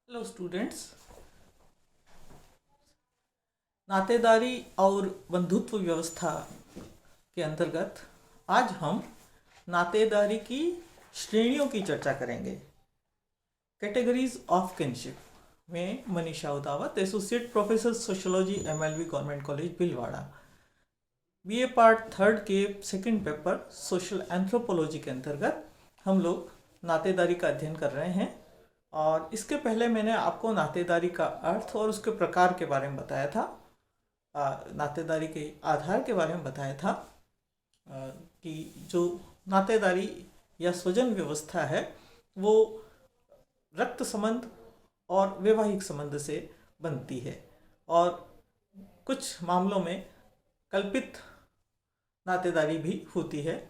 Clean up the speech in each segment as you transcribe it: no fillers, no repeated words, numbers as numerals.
Hello students. नातेदारी और बंधुत्व व्यवस्था के अंतर्गत आज हम नातेदारी की श्रेणियों की चर्चा करेंगे। कैटेगरीज ऑफ किनशिप में Manisha Udawat, associate professor sociology, MLV government college Bhilwara, BA part third के सेकंड पेपर सोशल एंथ्रोपोलॉजी के अंतर्गत हम लोग नातेदारी का अध्ययन कर रहे हैं। और इसके पहले मैंने आपको नातेदारी का अर्थ और उसके प्रकार के बारे में बताया था, नातेदारी के आधार के बारे में बताया था कि जो नातेदारी या स्वजन व्यवस्था है वो रक्त संबंध और वैवाहिक संबंध से बनती है और कुछ मामलों में कल्पित नातेदारी भी होती है।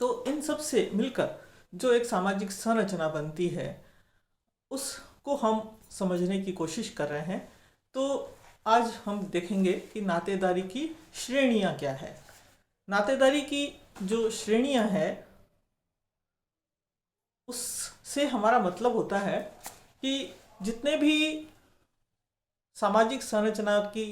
तो इन सब से मिलकर जो एक सामाजिक संरचना बनती है उसको हम समझने की कोशिश कर रहे हैं। तो आज हम देखेंगे कि नातेदारी की श्रेणियां क्या है। नातेदारी की जो श्रेणियां हैं उससे हमारा मतलब होता है कि जितने भी सामाजिक संरचना की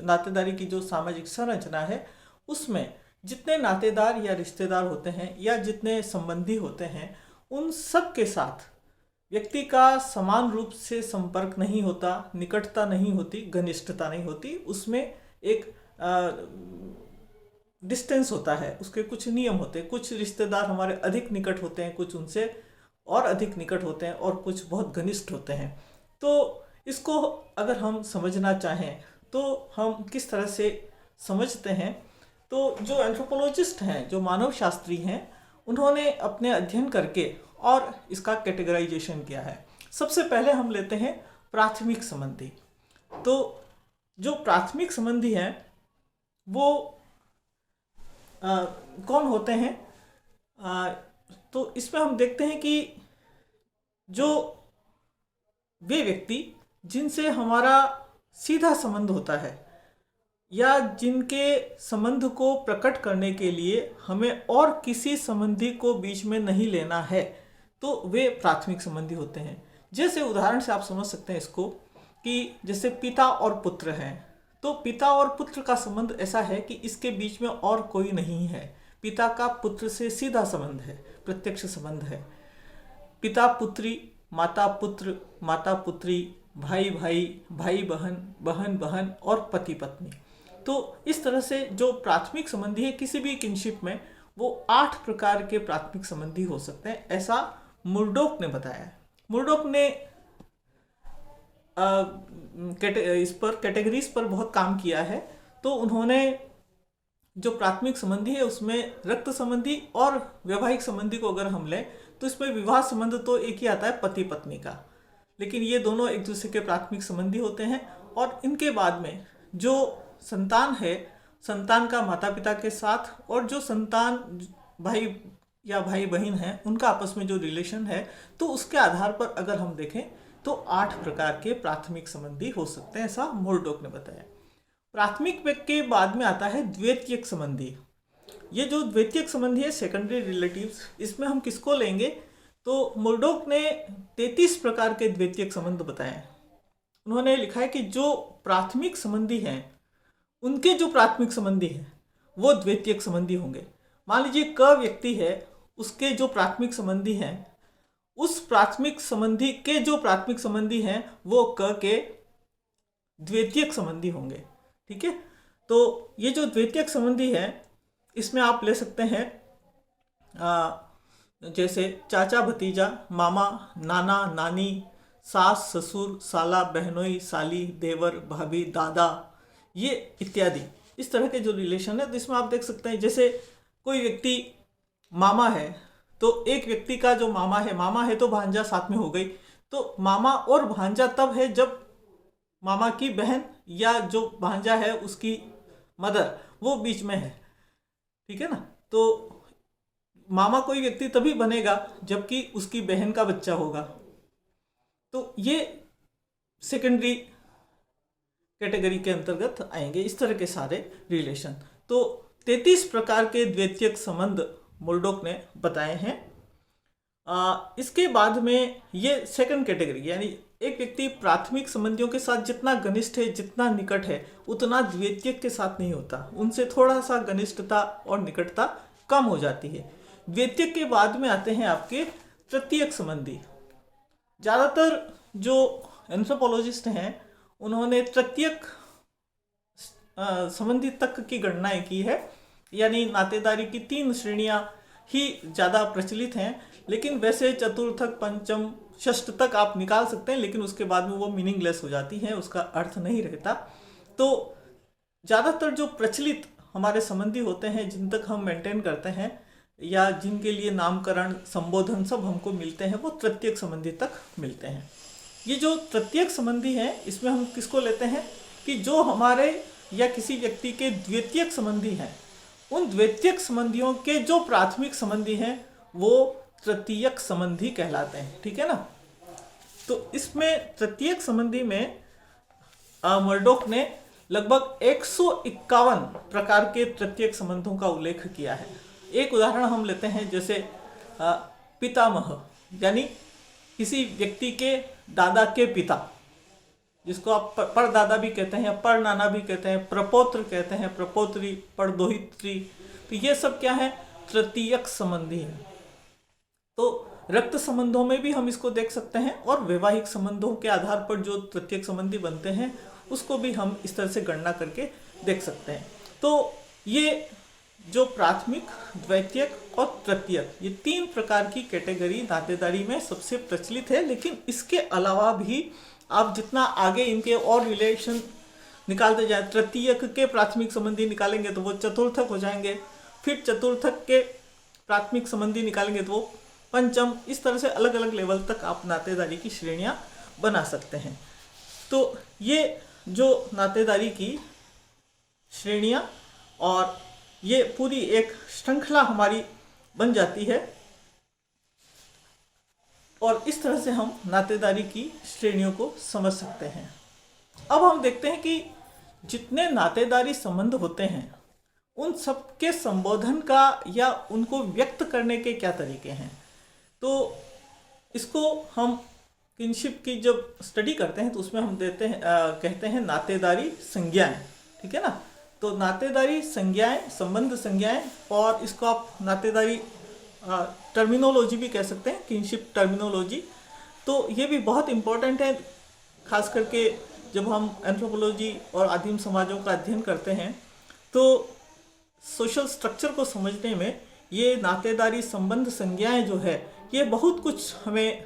नातेदारी की जो सामाजिक संरचना है उसमें जितने नातेदार या रिश्तेदार होते हैं या जितने संबंधी होते हैं उन सब के साथ व्यक्ति का समान रूप से संपर्क नहीं होता, निकटता नहीं होती, घनिष्ठता नहीं होती। उसमें एक डिस्टेंस होता है, उसके कुछ नियम होते हैं। कुछ रिश्तेदार हमारे अधिक निकट होते हैं, कुछ उनसे और अधिक निकट होते हैं और कुछ बहुत घनिष्ठ होते हैं। तो इसको अगर हम समझना चाहें तो हम किस तरह से समझते हैं, तो जो एंथ्रोपोलॉजिस्ट हैं, जो मानव शास्त्री हैं, उन्होंने अपने अध्ययन करके और इसका कैटेगराइजेशन किया है। सबसे पहले हम लेते हैं प्राथमिक संबंधी। तो जो प्राथमिक संबंधी हैं वो कौन होते हैं? तो इसमें हम देखते हैं कि जो वे व्यक्ति जिनसे हमारा सीधा संबंध होता है या जिनके संबंध को प्रकट करने के लिए हमें और किसी संबंधी को बीच में नहीं लेना है, तो वे प्राथमिक संबंधी होते हैं। जैसे उदाहरण से आप समझ सकते हैं इसको कि जैसे पिता और पुत्र हैं, तो पिता और पुत्र का संबंध ऐसा है कि इसके बीच में और कोई नहीं है। पिता का पुत्र से सीधा संबंध है, प्रत्यक्ष संबंध है। पिता पुत्री, माता पुत्र, माता पुत्री, भाई भाई, भाई बहन, बहन बहन और पति पत्नी। तो इस तरह से जो प्राथमिक संबंधी है किसी भी किनशिप में, वो 8 प्रकार के प्राथमिक संबंधी हो सकते हैं, ऐसा मुर्डोक ने बताया है। मुर्डोक ने इस पर कैटेगरीज पर बहुत काम किया है। तो उन्होंने जो प्राथमिक संबंधी है उसमें रक्त संबंधी और वैवाहिक संबंधी को अगर हम लें तो इसमें विवाह संबंध तो एक ही आता है, पति पत्नी का, लेकिन ये दोनों एक दूसरे के प्राथमिक संबंधी होते हैं। और इनके बाद में जो संतान है, संतान का माता पिता के साथ, और जो संतान भाई या भाई बहन है उनका आपस में जो रिलेशन है, तो उसके आधार पर अगर हम देखें तो 8 प्रकार के प्राथमिक संबंधी हो सकते हैं, ऐसा मुर्डोक ने बताया। प्राथमिक के बाद में आता है द्वितीयक संबंधी। ये जो द्वितीयक संबंधी है, सेकेंडरी रिलेटिव्स, इसमें हम किसको लेंगे? तो मुर्डोक ने 33 प्रकार के द्वितीयक संबंध बताए। उन्होंने लिखा है कि जो प्राथमिक संबंधी हैं उनके जो प्राथमिक संबंधी हैं वो द्वितीयक संबंधी होंगे। मान लीजिए क व्यक्ति है, उसके जो प्राथमिक संबंधी हैं, उस प्राथमिक संबंधी के जो प्राथमिक संबंधी हैं वो क के द्वितीयक संबंधी होंगे। ठीक है, तो ये जो द्वितीयक संबंधी है इसमें आप ले सकते हैं जैसे चाचा भतीजा, मामा नाना नानी, सास ससुर, साला बहनोई, साली, देवर भाभी, दादा, ये इत्यादि। इस तरह के जो रिलेशन है, तो इसमें आप देख सकते हैं जैसे कोई व्यक्ति मामा है, तो एक व्यक्ति का जो मामा है तो भांजा साथ में हो गई। तो मामा और भांजा तब है जब मामा की बहन या जो भांजा है उसकी मदर वो बीच में है। ठीक है ना, तो मामा कोई व्यक्ति तभी बनेगा जबकि उसकी बहन का बच्चा होगा। तो ये सेकेंडरी कैटेगरी के अंतर्गत आएंगे इस तरह के सारे रिलेशन। तो 33 प्रकार के द्वितीयक संबंध मुर्डोक ने बताए हैं। इसके बाद में ये सेकंड कैटेगरी, यानी एक व्यक्ति प्राथमिक संबंधियों के साथ जितना घनिष्ठ है, जितना निकट है, उतना द्वितीयक के साथ नहीं होता। उनसे थोड़ा सा घनिष्ठता और निकटता कम हो जाती है। द्वितीयक के बाद में आते हैं आपके तृतीयक संबंधी। ज़्यादातर जो एंथ्रोपोलॉजिस्ट हैं उन्होंने तृतीयक संबंधी तक की गणनाएं की है, यानी नातेदारी की 3 श्रेणियां ही ज़्यादा प्रचलित हैं। लेकिन वैसे चतुर्थक, पंचम, षष्ठ तक आप निकाल सकते हैं, लेकिन उसके बाद में वो मीनिंगलेस हो जाती हैं, उसका अर्थ नहीं रहता। तो ज़्यादातर जो प्रचलित हमारे संबंधी होते हैं, जिन तक हम मेंटेन करते हैं या जिनके लिए नामकरण, संबोधन सब हमको मिलते हैं, वो तृतीयक संबंधी तक मिलते हैं। ये जो तृतीयक संबंधी हैं, इसमें हम किसको लेते हैं कि जो हमारे या किसी व्यक्ति के द्वितीयक संबंधी हैं, उन द्वितीयक संबंधियों के जो प्राथमिक संबंधी हैं वो तृतीयक संबंधी कहलाते हैं। ठीक है ना। तो इसमें तृतीयक संबंधी में मर्डॉक ने लगभग 151 प्रकार के तृतीयक संबंधों का उल्लेख किया है। एक उदाहरण हम लेते हैं, जैसे पितामह, यानी किसी व्यक्ति के दादा के पिता, जिसको आप परदादा भी कहते हैं या परनाना भी कहते हैं, प्रपौत्र कहते हैं, प्रपौत्री, परदोहित्री। तो ये सब क्या है? तृतीयक संबंधी है। तो रक्त संबंधों में भी हम इसको देख सकते हैं, और वैवाहिक संबंधों के आधार पर जो तृतीयक संबंधी बनते हैं उसको भी हम इस तरह से गणना करके देख सकते हैं। तो ये जो प्राथमिक, द्वितीयक और तृतीयक, ये 3 प्रकार की कैटेगरी नातेदारी में सबसे प्रचलित है। लेकिन इसके अलावा भी आप जितना आगे इनके और रिलेशन निकालते जाए, तृतीयक के प्राथमिक संबंधी निकालेंगे तो वो चतुर्थक हो जाएंगे, फिर चतुर्थक के प्राथमिक संबंधी निकालेंगे तो वो पंचम। इस तरह से अलग अलग लेवल तक आप नातेदारी की श्रेणियां बना सकते हैं। तो ये जो नातेदारी की श्रेणियां और ये पूरी एक श्रृंखला हमारी बन जाती है, और इस तरह से हम नातेदारी की श्रेणियों को समझ सकते हैं। अब हम देखते हैं कि जितने नातेदारी संबंध होते हैं उन सब के संबोधन का या उनको व्यक्त करने के क्या तरीके हैं। तो इसको हम किनशिप की जब स्टडी करते हैं तो उसमें हम कहते हैं नातेदारी संज्ञाएं। ठीक है ना। तो नातेदारी संज्ञाएं, संबंध संज्ञाएं, और इसको आप नातेदारी टर्मिनोलॉजी भी कह सकते हैं, किनशिप टर्मिनोलॉजी। तो ये भी बहुत इम्पोर्टेंट है, खास करके जब हम एंथ्रोपोलॉजी और आदिम समाजों का अध्ययन करते हैं तो सोशल स्ट्रक्चर को समझने में ये नातेदारी संबंध संज्ञाएं जो है ये बहुत कुछ हमें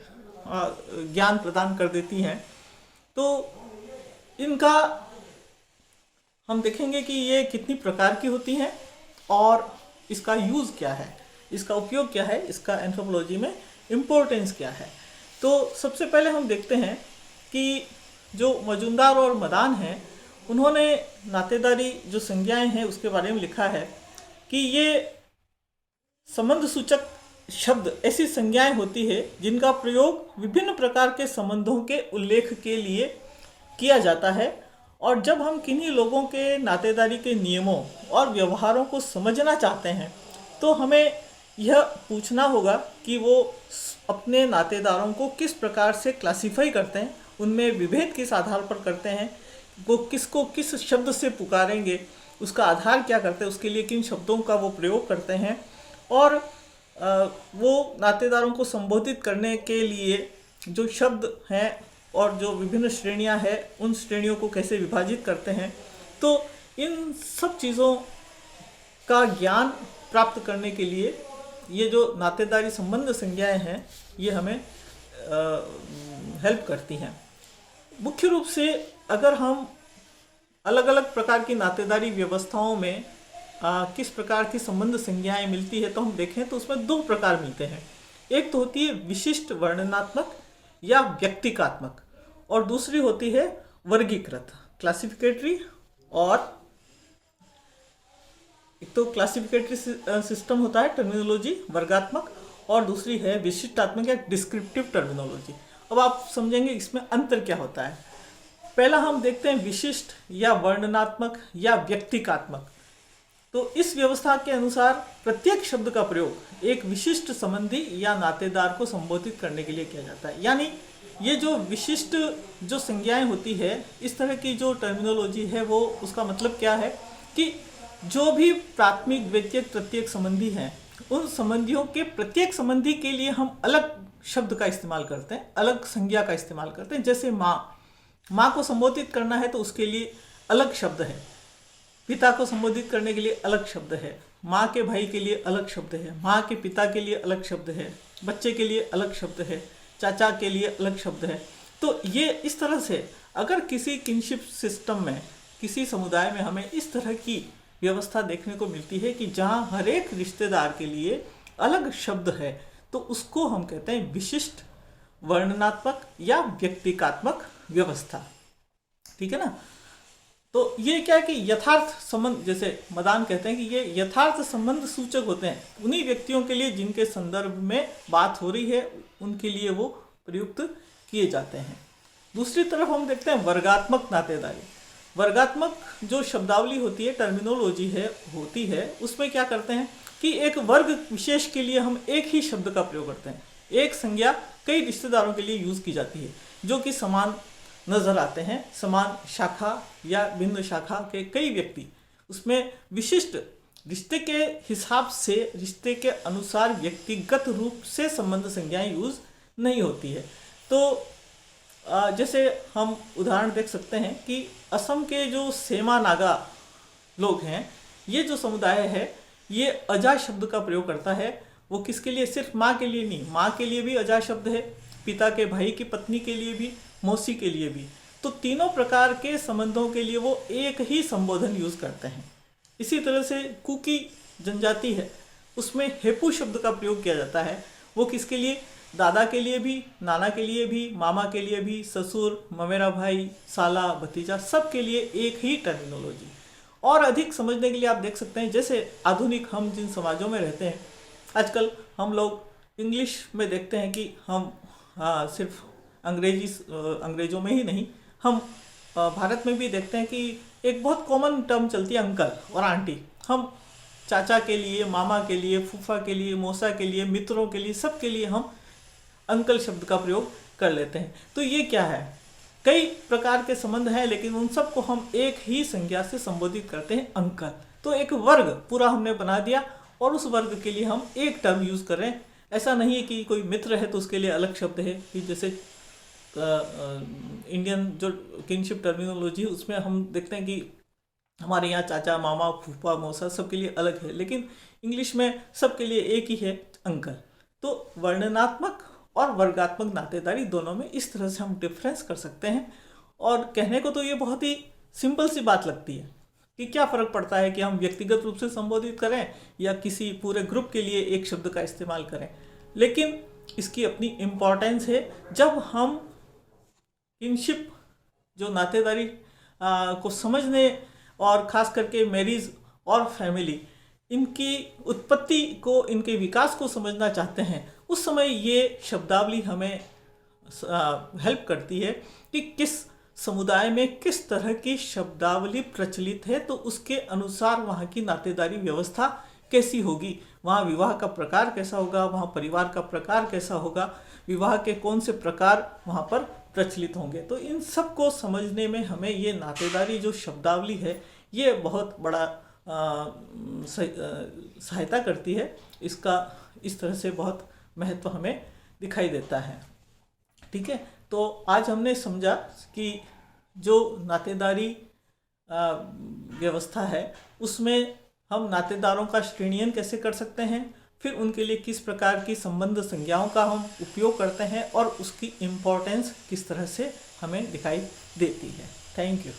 ज्ञान प्रदान कर देती हैं। तो इनका हम देखेंगे कि ये कितनी प्रकार की होती हैं और इसका यूज़ क्या है, इसका उपयोग क्या है, इसका एंथ्रोपोलॉजी में इम्पोर्टेंस क्या है। तो सबसे पहले हम देखते हैं कि जो मजुमदार और मदान हैं उन्होंने नातेदारी जो संज्ञाएं हैं उसके बारे में लिखा है कि ये संबंध सूचक शब्द ऐसी संज्ञाएं होती है जिनका प्रयोग विभिन्न प्रकार के संबंधों के उल्लेख के लिए किया जाता है, और जब हम किन्हीं लोगों के नातेदारी के नियमों और व्यवहारों को समझना चाहते हैं तो हमें यह पूछना होगा कि वो अपने नातेदारों को किस प्रकार से क्लासिफाई करते हैं, उनमें विभेद किस आधार पर करते हैं, वो किसको किस शब्द से पुकारेंगे, उसका आधार क्या करते हैं, उसके लिए किन शब्दों का वो प्रयोग करते हैं, और वो नातेदारों को संबोधित करने के लिए जो शब्द हैं और जो विभिन्न श्रेणियां हैं उन श्रेणियों को कैसे विभाजित करते हैं। तो इन सब चीज़ों का ज्ञान प्राप्त करने के लिए ये जो नातेदारी संबंध संज्ञाएं हैं ये हमें हेल्प करती हैं। मुख्य रूप से अगर हम अलग अलग प्रकार की नातेदारी व्यवस्थाओं में किस प्रकार की संबंध संज्ञाएं मिलती है तो हम देखें तो उसमें 2 प्रकार मिलते हैं। एक तो होती है विशिष्ट वर्णनात्मक या व्यक्तिकात्मक, और दूसरी होती है वर्गीकृत, क्लासिफिकेटरी। और एक तो क्लासिफिकेटरी सिस्टम होता है टर्मिनोलॉजी वर्गात्मक, और दूसरी है विशिष्टात्मक या डिस्क्रिप्टिव टर्मिनोलॉजी। अब आप समझेंगे इसमें अंतर क्या होता है। पहला हम देखते हैं विशिष्ट या वर्णनात्मक या व्यक्तिकात्मक। तो इस व्यवस्था के अनुसार प्रत्येक शब्द का प्रयोग एक विशिष्ट संबंधी या नातेदार को संबोधित करने के लिए किया जाता है। यानी ये जो विशिष्ट जो संज्ञाएं होती है, इस तरह की जो टर्मिनोलॉजी है, वो उसका मतलब क्या है कि जो भी प्राथमिक, द्वितीयक, तृतीयक संबंधी हैं, उन संबंधियों के प्रत्येक संबंधी के लिए हम अलग शब्द का इस्तेमाल करते हैं, अलग संज्ञा का इस्तेमाल करते हैं। जैसे माँ को संबोधित करना है तो उसके लिए अलग शब्द है, पिता को संबोधित करने के लिए अलग शब्द है, माँ के भाई के लिए अलग शब्द है, माँ के पिता के लिए अलग शब्द है, बच्चे के लिए अलग शब्द है, चाचा के लिए अलग शब्द है। तो ये इस तरह से अगर किसी किनशिप सिस्टम में, किसी समुदाय में हमें इस तरह की व्यवस्था देखने को मिलती है कि जहाँ हर एक रिश्तेदार के लिए अलग शब्द है, तो उसको हम कहते हैं विशिष्ट वर्णनात्मक या व्यक्तिकात्मक व्यवस्था। ठीक है ना। तो ये क्या है कि यथार्थ संबंध, जैसे मदान कहते हैं कि ये यथार्थ संबंध सूचक होते हैं उन्हीं व्यक्तियों के लिए जिनके संदर्भ में बात हो रही है, उनके लिए वो प्रयुक्त किए जाते हैं। दूसरी तरफ हम देखते हैं वर्गात्मक नातेदारी। वर्गात्मक जो शब्दावली होती है, टर्मिनोलॉजी होती है, उसमें क्या करते हैं कि एक वर्ग विशेष के लिए हम एक ही शब्द का प्रयोग करते हैं। एक संज्ञा कई रिश्तेदारों के लिए यूज की जाती है जो कि समान नजर आते हैं, समान शाखा या भिन्न शाखा के कई व्यक्ति, उसमें विशिष्ट रिश्ते के हिसाब से, रिश्ते के अनुसार व्यक्तिगत रूप से संबंध संज्ञाएं यूज नहीं होती है। तो जैसे हम उदाहरण देख सकते हैं कि असम के जो सेमा नागा लोग हैं, ये जो समुदाय है, ये अजा शब्द का प्रयोग करता है। वो किसके लिए? सिर्फ माँ के लिए नहीं, माँ के लिए भी अजा शब्द है, पिता के भाई की पत्नी के लिए भी, मौसी के लिए भी। तो तीनों प्रकार के संबंधों के लिए वो एक ही संबोधन यूज करते हैं। इसी तरह से कुकी जनजाति है, उसमें हेपू शब्द का प्रयोग किया जाता है। वो किसके लिए? दादा के लिए भी, नाना के लिए भी, मामा के लिए भी, ससुर, ममेरा भाई, साला, भतीजा, सब के लिए एक ही टर्मिनोलॉजी। और अधिक समझने के लिए आप देख सकते हैं, जैसे आधुनिक हम जिन समाजों में रहते हैं, आजकल हम लोग इंग्लिश में देखते हैं कि हम सिर्फ अंग्रेजों में ही नहीं, हम भारत में भी देखते हैं कि एक बहुत कॉमन टर्म चलती है अंकल और आंटी। हम चाचा के लिए, मामा के लिए, फूफा के लिए, मौसा के लिए, मित्रों के लिए, सब के लिए हम अंकल शब्द का प्रयोग कर लेते हैं। तो ये क्या है? कई प्रकार के संबंध हैं, लेकिन उन सबको हम एक ही संज्ञा से संबोधित करते हैं, अंकल। तो एक वर्ग पूरा हमने बना दिया और उस वर्ग के लिए हम एक टर्म यूज कर रहे हैं। ऐसा नहीं है कि कोई मित्र है तो उसके लिए अलग शब्द है, कि जैसे इंडियन जो किनशिप टर्मिनोलॉजी है उसमें हम देखते हैं कि हमारे यहाँ चाचा, मामा, फूफा, मौसा सबके लिए अलग है, लेकिन इंग्लिश में सबके लिए एक ही है, अंकल। तो वर्णनात्मक और वर्गात्मक नातेदारी दोनों में इस तरह से हम डिफरेंस कर सकते हैं। और कहने को तो ये बहुत ही सिंपल सी बात लगती है कि क्या फ़र्क पड़ता है कि हम व्यक्तिगत रूप से संबोधित करें या किसी पूरे ग्रुप के लिए एक शब्द का इस्तेमाल करें, लेकिन इसकी अपनी इम्पोर्टेंस है। जब हम किनशिप जो नातेदारी को समझने और ख़ास करके मैरिज और फैमिली, इनकी उत्पत्ति को, इनके विकास को समझना चाहते हैं, उस समय ये शब्दावली हमें हेल्प करती है कि किस समुदाय में किस तरह की शब्दावली प्रचलित है, तो उसके अनुसार वहाँ की नातेदारी व्यवस्था कैसी होगी, वहाँ विवाह का प्रकार कैसा होगा, वहाँ परिवार का प्रकार कैसा होगा, विवाह के कौन से प्रकार वहाँ पर प्रचलित होंगे। तो इन सब को समझने में हमें ये नातेदारी जो शब्दावली है, ये बहुत बड़ा सहायता करती है। इसका इस तरह से बहुत महत्व हमें दिखाई देता है। ठीक है, तो आज हमने समझा कि जो नातेदारी व्यवस्था है, उसमें हम नातेदारों का श्रेणीयन कैसे कर सकते हैं, फिर उनके लिए किस प्रकार की संबंध संज्ञाओं का हम उपयोग करते हैं और उसकी इम्पोर्टेंस किस तरह से हमें दिखाई देती है। Thank you.